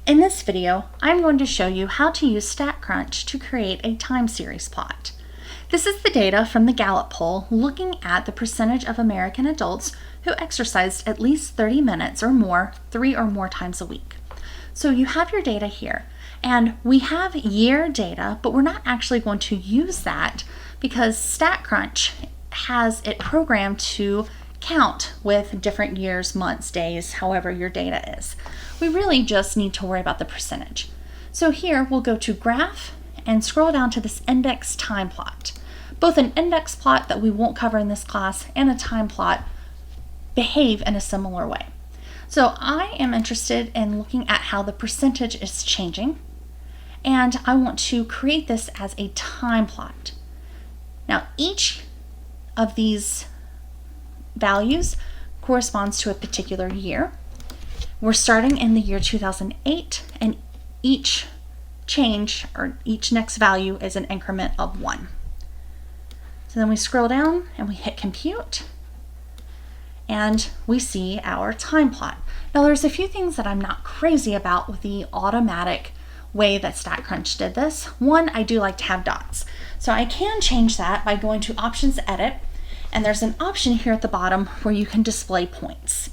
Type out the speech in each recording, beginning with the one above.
In this video, I'm going to show you how to use StatCrunch to create a time series plot. This is the data from the Gallup poll looking at the percentage of American adults who exercised at least 30 minutes or more 3 or more times a week. So you have your data here, and we have year data, but we're not actually going to use that because StatCrunch has it programmed to count with different years, months, days, however your data is. We really just need to worry about the percentage. So here we'll go to Graph and scroll down to this index time plot. Both an index plot that we won't cover in this class and a time plot behave in a similar way. So I am interested in looking at how the percentage is changing, and I want to create this as a time plot. Now each of these values corresponds to a particular year. We're starting in the year 2008, and each change or each next value is an increment of 1. So then we scroll down and we hit compute, and we see our time plot. Now there's a few things that I'm not crazy about with the automatic way that StatCrunch did this. One, I do like to have dots. So I can change that by going to Options Edit, and there's an option here at the bottom where you can display points.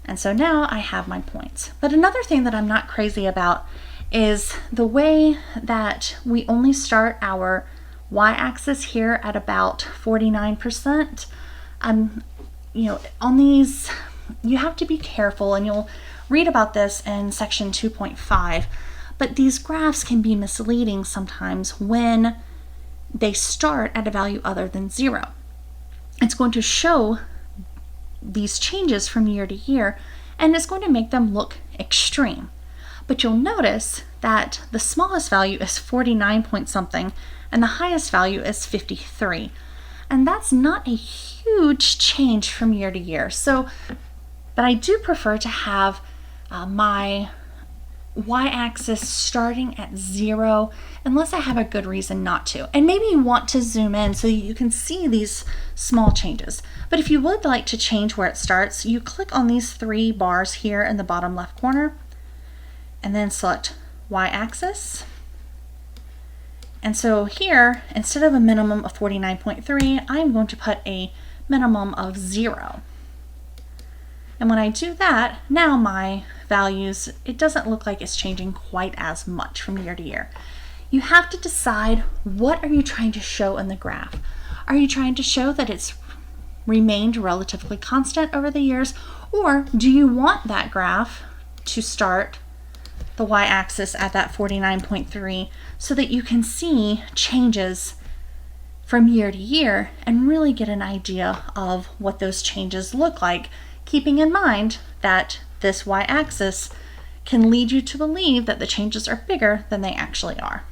And so now I have my points. But another thing that I'm not crazy about is the way that we only start our y-axis here at about 49%. On these, you have to be careful, and you'll read about this in section 2.5. But these graphs can be misleading sometimes when they start at a value other than 0. It's going to show these changes from year to year, and it's going to make them look extreme. But you'll notice that the smallest value is 49 point something, and the highest value is 53. And that's not a huge change from year to year. But I do prefer to have my y-axis starting at 0 unless I have a good reason not to. And maybe you want to zoom in so you can see these small changes. But if you would like to change where it starts, you click on these 3 bars here in the bottom left corner and then select y-axis. And so here, instead of a minimum of 49.3, I'm going to put a minimum of 0. And when I do that, now my values, it doesn't look like it's changing quite as much from year to year. You have to decide, what are you trying to show in the graph? Are you trying to show that it's remained relatively constant over the years, or do you want that graph to start the y-axis at that 49.3 so that you can see changes from year to year and really get an idea of what those changes look like, keeping in mind that this y-axis can lead you to believe that the changes are bigger than they actually are.